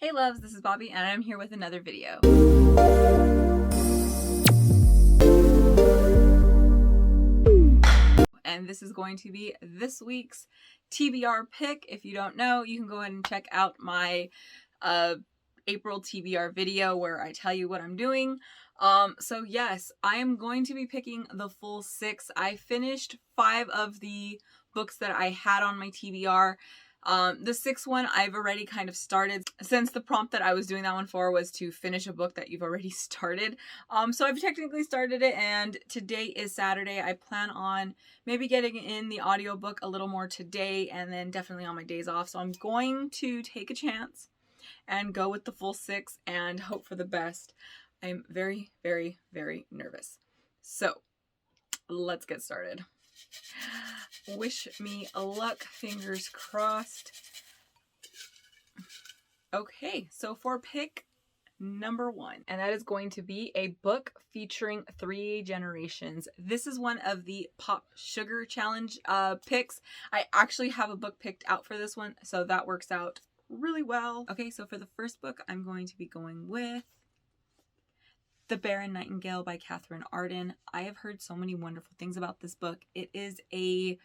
Hey loves, this is Bobby and I'm here with another video. And this is going to be this week's TBR pick. If you don't know, you can go ahead and check out my April TBR video where I tell you what I'm doing. So yes, I am going to be picking the full 6. I finished 5 of the books that I had on my TBR. The 6th one I've already kind of started, since the prompt that I was doing that one for was to finish a book that you've already started. So I've technically started it, and today is Saturday. I plan on maybe getting in the audiobook a little more today and then definitely on my days off. So I'm going to take a chance and go with the full 6 and hope for the best. I'm very, very, very nervous. So let's get started. Wish me luck, fingers crossed. Okay, so for pick number 1, and that is going to be a book featuring 3 generations. This is one of the Pop Sugar Challenge picks. I actually have a book picked out for this one, so that works out really well. Okay, so for the first book, I'm going to be going with The Barren Nightingale by Catherine Arden. I have heard so many wonderful things about this book. It is a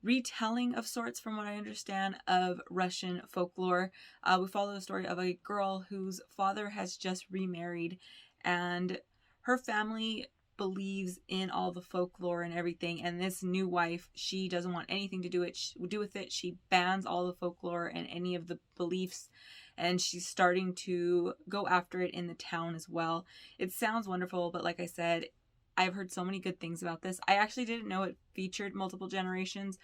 retelling of sorts, from what I understand, of Russian folklore. We follow the story of a girl whose father has just remarried, and her family believes in all the folklore and everything, and this new wife, she doesn't want anything to do with it. She bans all the folklore and any of the beliefs, and she's starting to go after it in the town as well. It sounds wonderful, but like I said, I've heard so many good things about this. I actually didn't know it featured multiple generations.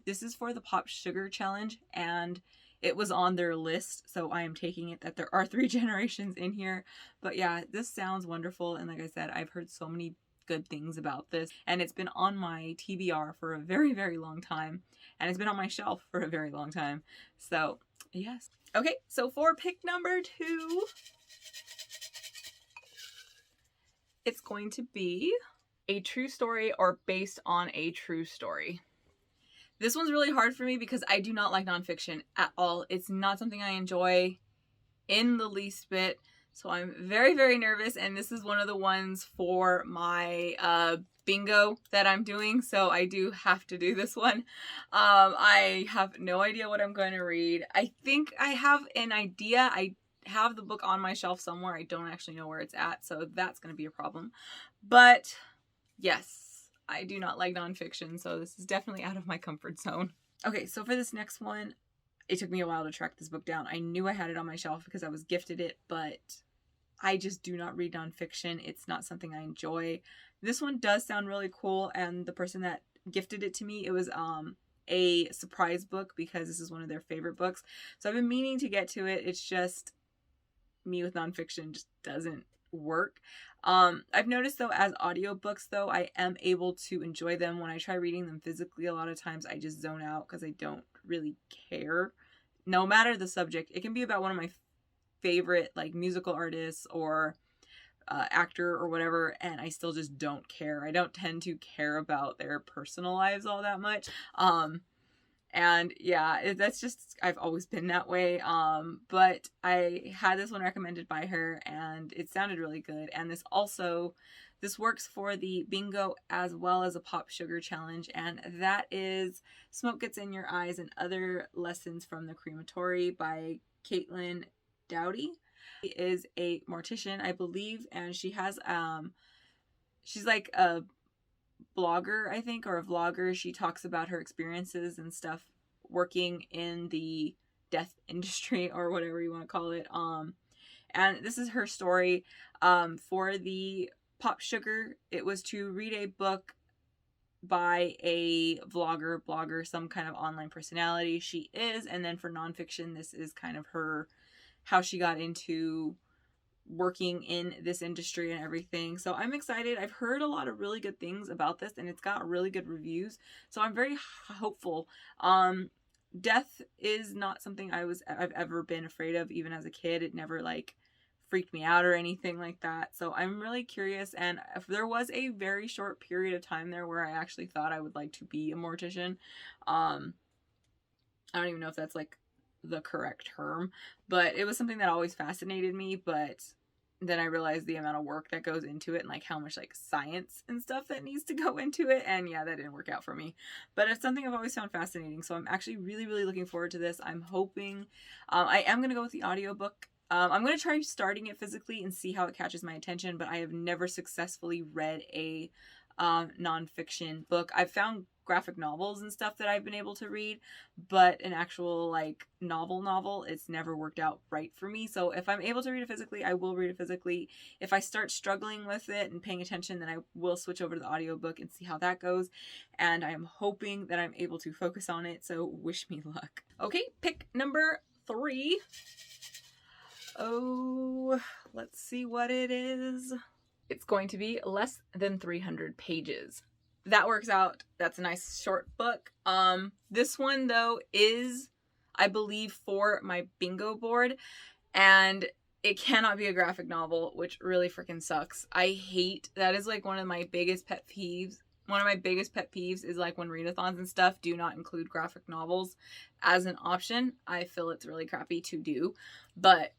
This is for the Pop Sugar Challenge, and it was on their list, so I am taking it that there are 3 generations in here. But yeah, this sounds wonderful, and like I said, I've heard so many good things about this, and it's been on my TBR for a very, very long time, and it's been on my shelf for a very long time. So yes. Okay, so for pick number 2, it's going to be a true story or based on a true story. This one's really hard for me because I do not like nonfiction at all. It's not something I enjoy in the least bit. So I'm very, very nervous, and this is one of the ones for my bingo that I'm doing. So I do have to do this one. I have no idea what I'm going to read. I think I have an idea. I have the book on my shelf somewhere. I don't actually know where it's at, so that's going to be a problem. But yes, I do not like nonfiction, so this is definitely out of my comfort zone. Okay, so for this next one, it took me a while to track this book down. I knew I had it on my shelf because I was gifted it, but I just do not read nonfiction. It's not something I enjoy. This one does sound really cool, and the person that gifted it to me, it was a surprise book because this is one of their favorite books. So I've been meaning to get to it. It's just me with nonfiction just doesn't work. I've noticed though, as audiobooks though, I am able to enjoy them. When I try reading them physically, a lot of times I just zone out because I don't really care. No matter the subject, it can be about one of my favorite like musical artists or actor or whatever, and I still just don't care. I don't tend to care about their personal lives all that much. And yeah, that's just, I've always been that way. But I had this one recommended by her and it sounded really good. And this works for the bingo as well as a Pop Sugar Challenge. And that is Smoke Gets in Your Eyes and Other Lessons from the Crematory by Caitlin Doughty. She is a mortician, I believe, and she has, she's like a blogger, I think, or a vlogger. She talks about her experiences and stuff working in the death industry or whatever you want to call it. And this is her story. For the Pop Sugar, it was to read a book by a blogger, some kind of online personality she is. And then for nonfiction, this is kind of how she got into working in this industry and everything. So I'm excited. I've heard a lot of really good things about this, and it's got really good reviews. So I'm very hopeful. Death is not something I've ever been afraid of, even as a kid. It never like freaked me out or anything like that. So I'm really curious. And if there was a very short period of time there where I actually thought I would like to be a mortician, I don't even know if that's like the correct term, but it was something that always fascinated me. But then I realized the amount of work that goes into it and like how much like science and stuff that needs to go into it. And yeah, that didn't work out for me, but it's something I've always found fascinating. So I'm actually really, really looking forward to this. I'm hoping, I am going to go with the audiobook. I'm going to try starting it physically and see how it catches my attention, but I have never successfully read a nonfiction book. I've found graphic novels and stuff that I've been able to read, but an actual like novel, it's never worked out right for me. So if I'm able to read it physically, I will read it physically. If I start struggling with it and paying attention, then I will switch over to the audiobook and see how that goes. And I am hoping that I'm able to focus on it. So wish me luck. Okay, pick number 3. Oh, let's see what it is. It's going to be less than 300 pages. That works out. That's a nice short book. This one though is, I believe, for my bingo board, and it cannot be a graphic novel, which really freaking sucks. I hate, that is like one of my biggest pet peeves. One of my biggest pet peeves is like when readathons and stuff do not include graphic novels as an option. I feel it's really crappy to do, but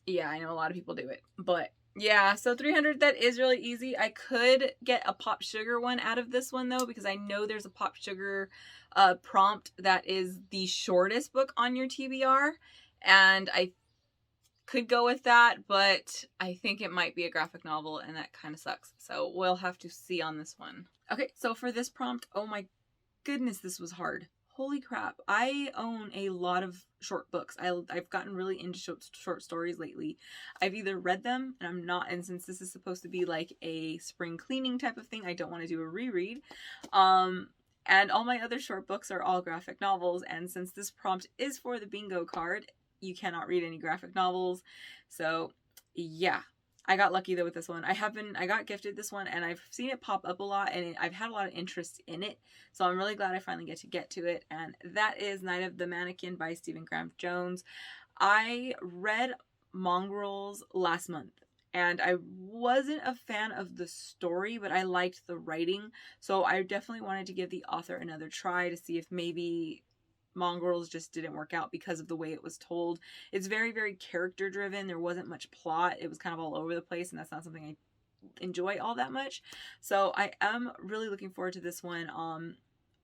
yeah, I know a lot of people do it, but yeah, so 300, that is really easy. I could get a Pop Sugar one out of this one though, because I know there's a Pop Sugar prompt that is the shortest book on your TBR, and I could go with that, but I think it might be a graphic novel, and that kind of sucks. So we'll have to see on this one. Okay, so for this prompt, oh my goodness, this was hard. Holy crap. I own a lot of short books. I've gotten really into short stories lately. I've either read them, and I'm not, and since this is supposed to be like a spring cleaning type of thing, I don't want to do a reread. And all my other short books are all graphic novels, and since this prompt is for the bingo card, you cannot read any graphic novels. So yeah, I got lucky though with this one. I got gifted this one, and I've seen it pop up a lot, and I've had a lot of interest in it. So I'm really glad I finally get to it. And that is Night of the Mannequin by Stephen Graham Jones. I read Mongrels last month, and I wasn't a fan of the story, but I liked the writing. So I definitely wanted to give the author another try to see if maybe Mongrels just didn't work out because of the way it was told. It's very, very character driven. There wasn't much plot. It was kind of all over the place, and that's not something I enjoy all that much. So I am really looking forward to this one.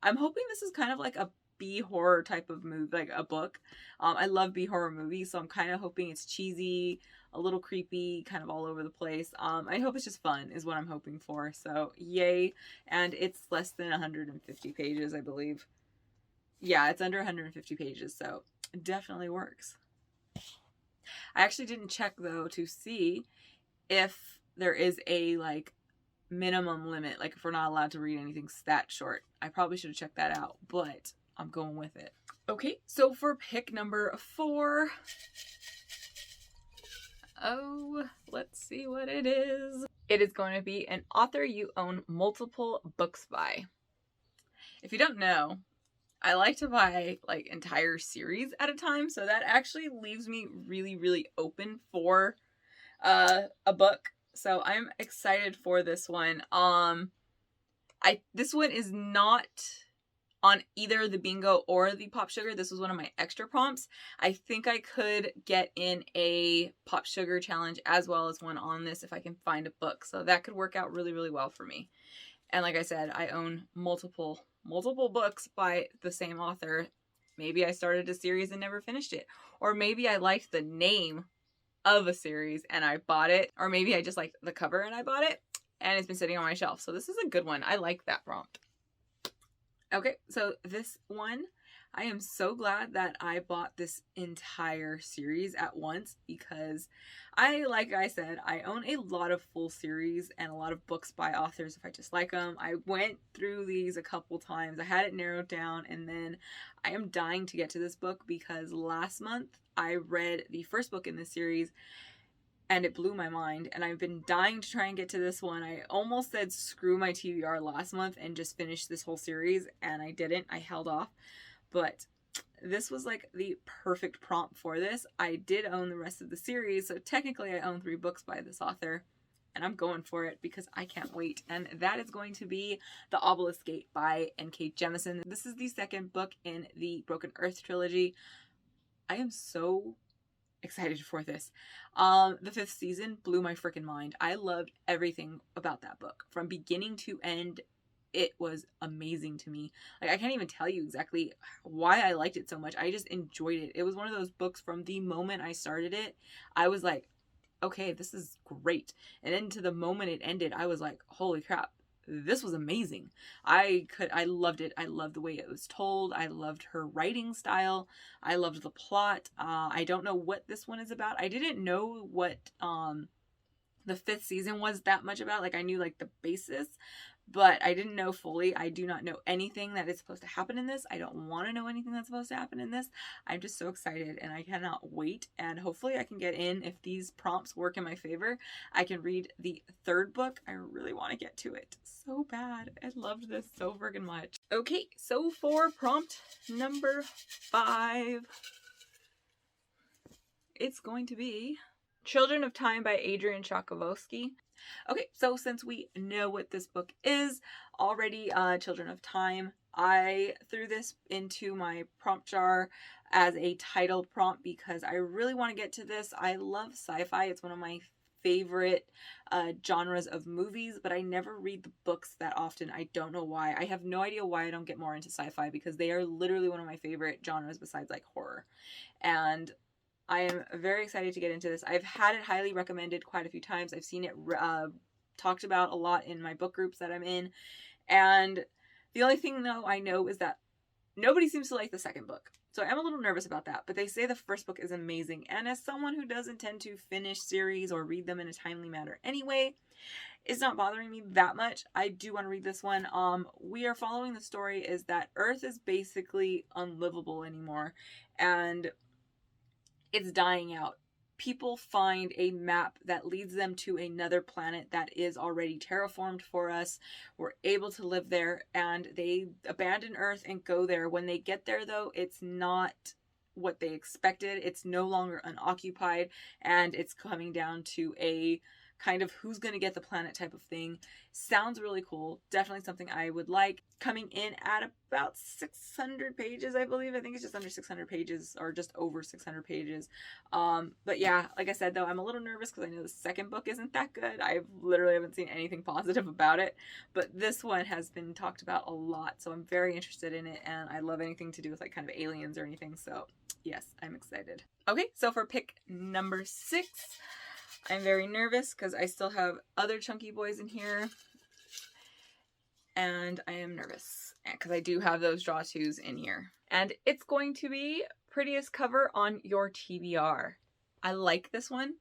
I'm hoping this is kind of like a B horror type of movie, like a book. I love B horror movies, so I'm kind of hoping it's cheesy, a little creepy, kind of all over the place. I hope it's just fun is what I'm hoping for. So yay. And it's less than 150 pages, I believe. Yeah, it's under 150 pages, so it definitely works. I actually didn't check though to see if there is a like minimum limit, like if we're not allowed to read anything that short. I probably should have checked that out, but I'm going with it. Okay, so for pick number 4, oh, let's see what it is. It is going to be an author you own multiple books by. If you don't know, I like to buy like entire series at a time, so that actually leaves me really, really open for a book. So I'm excited for this one. This one is not on either the bingo or the Pop Sugar. This was one of my extra prompts. I think I could get in a Pop Sugar challenge as well as one on this if I can find a book. So that could work out really, really well for me. And like I said, I own multiple books by the same author. Maybe I started a series and never finished it. Or maybe I liked the name of a series and I bought it. Or maybe I just liked the cover and I bought it. And it's been sitting on my shelf. So this is a good one. I like that prompt. Okay, so this one, I am so glad that I bought this entire series at once because like I said, I own a lot of full series and a lot of books by authors if I just like them. I went through these a couple times. I had it narrowed down, and then I am dying to get to this book because last month I read the first book in this series and it blew my mind, and I've been dying to try and get to this one. I almost said screw my TBR last month and just finish this whole series, and I didn't. I held off. But this was like the perfect prompt for this. I did own the rest of the series, so technically I own 3 books by this author, and I'm going for it because I can't wait. And that is going to be The Obelisk Gate by N.K. Jemisin. This is the second book in the Broken Earth trilogy. I am so excited for this. The 5th season blew my freaking mind. I loved everything about that book from beginning to end. It was amazing to me. Like, I can't even tell you exactly why I liked it so much. I just enjoyed it. It was one of those books from the moment I started it, I was like, okay, this is great. And then to the moment it ended, I was like, holy crap, this was amazing. I loved it. I loved the way it was told. I loved her writing style. I loved the plot. I don't know what this one is about. I didn't know what the 5th season was that much about. Like, I knew like the basis, but I didn't know fully. I do not know anything that is supposed to happen in this. I don't want to know anything that's supposed to happen in this. I'm just so excited and I cannot wait. And hopefully I can get in. If these prompts work in my favor, I can read the 3rd book. I really want to get to it so bad. I loved this so freaking much. Okay, so for prompt number 5, it's going to be Children of Time by Adrian Chakovsky. Okay, so since we know what this book is already, Children of Time, I threw this into my prompt jar as a title prompt because I really want to get to this. I love sci-fi. It's one of my favorite genres of movies, but I never read the books that often. I don't know why. I have no idea why I don't get more into sci-fi because they are literally one of my favorite genres besides like horror. And I am very excited to get into this. I've had it highly recommended quite a few times. I've seen it talked about a lot in my book groups that I'm in. And the only thing, though, I know is that nobody seems to like the 2nd book. So I'm a little nervous about that. But they say the 1st book is amazing. And as someone who doesn't tend to finish series or read them in a timely manner anyway, it's not bothering me that much. I do want to read this one. We are following the story is that Earth is basically unlivable anymore. And it's dying out. People find a map that leads them to another planet that is already terraformed for us. We're able to live there, and they abandon Earth and go there. When they get there, though, it's not what they expected. It's no longer unoccupied, and it's coming down to a kind of who's going to get the planet type of thing. Sounds really cool. Definitely something I would like. Coming in at about 600 pages, I believe. I think it's just under 600 pages or just over 600 pages. But yeah, like I said, though, I'm a little nervous because I know the 2nd book isn't that good. I literally haven't seen anything positive about it. But this one has been talked about a lot. So I'm very interested in it. And I love anything to do with like kind of aliens or anything. So yes, I'm excited. Okay, so for pick number 6, I'm very nervous because I still have other chunky boys in here. And I am nervous because I do have those draw twos in here. And it's going to be Prettiest Cover on Your TBR. I like this one,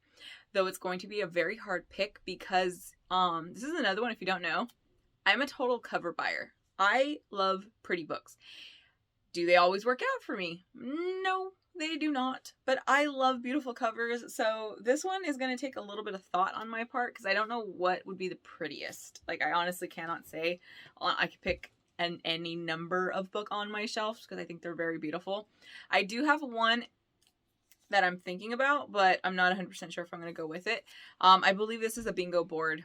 though it's going to be a very hard pick because this is another one, if you don't know, I'm a total cover buyer. I love pretty books. Do they always work out for me? No, they do not. But I love beautiful covers, so this one is going to take a little bit of thought on my part because I don't know what would be the prettiest. Like, I honestly cannot say. I could pick any number of book on my shelf because I think they're very beautiful. I do have one that I'm thinking about, but I'm not 100% sure if I'm going to go with it. I believe this is a bingo board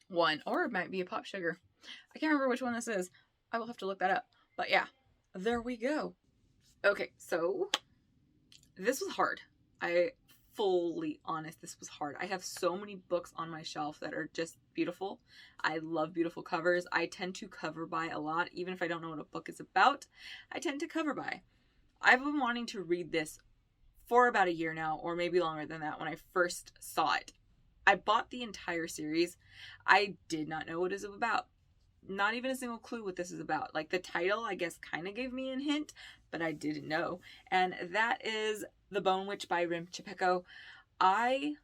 one, or it might be a Pop Sugar. I can't remember which one this is. I will have to look that up. But yeah, there we go. Okay, so this was hard. Fully honest, this was hard. I have so many books on my shelf that are just beautiful. I love beautiful covers. I tend to cover buy a lot. Even if I don't know what a book is about, I tend to cover buy. I've been wanting to read this for about a year now, or maybe longer than that when I first saw it. I bought the entire series. I did not know what it was about. Not even a single clue what this is about. Like, the title, I guess, kind of gave me a hint, but I didn't know. And that is The Bone Witch by Rim Chipeko. I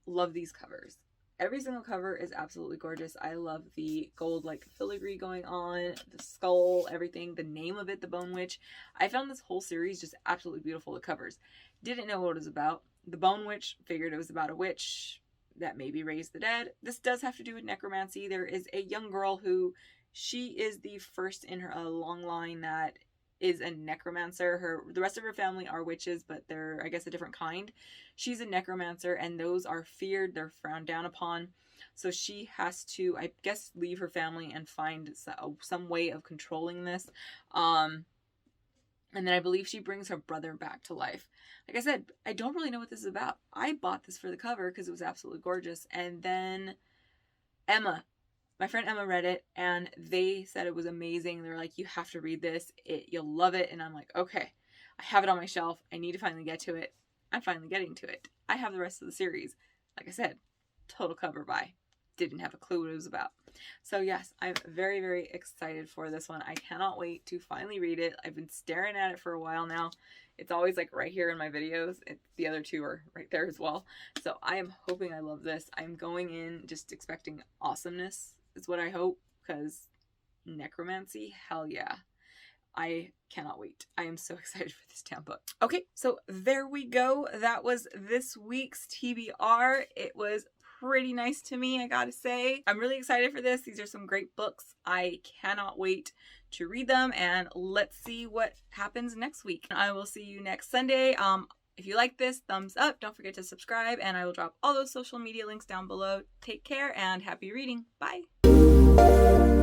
love these covers. Every single cover is absolutely gorgeous. I love the gold, like, filigree going on, the skull, everything, the name of it, The Bone Witch. I found this whole series just absolutely beautiful, the covers. Didn't know what it was about. The Bone Witch, figured it was about a witch that maybe raised the dead. This does have to do with necromancy. There is a young girl who, she is the first in her long line that is a necromancer. The rest of her family are witches, but they're, I guess, a different kind. She's a necromancer, and those are feared. They're frowned down upon. So she has to, I guess, leave her family and find some way of controlling this. And then I believe she brings her brother back to life. Like I said, I don't really know what this is about. I bought this for the cover because it was absolutely gorgeous. And then my friend Emma read it and they said it was amazing. They were like, you have to read this. You'll love it. And I'm like, okay, I have it on my shelf. I need to finally get to it. I'm finally getting to it. I have the rest of the series. Like I said, total cover buy. Didn't have a clue what it was about. So yes, I'm very, very excited for this one. I cannot wait to finally read it. I've been staring at it for a while now. It's always like right here in my videos. The other two are right there as well. So I am hoping I love this. I'm going in just expecting awesomeness is what I hope, because necromancy, hell yeah. I cannot wait. I am so excited for this damn book. Okay, so there we go. That was this week's TBR. It was pretty nice to me, I gotta say. I'm really excited for this. These are some great books. I cannot wait to read them, and let's see what happens next week. I will see you next Sunday. If you like this, thumbs up. Don't forget to subscribe, and I will drop all those social media links down below. Take care and happy reading. Bye.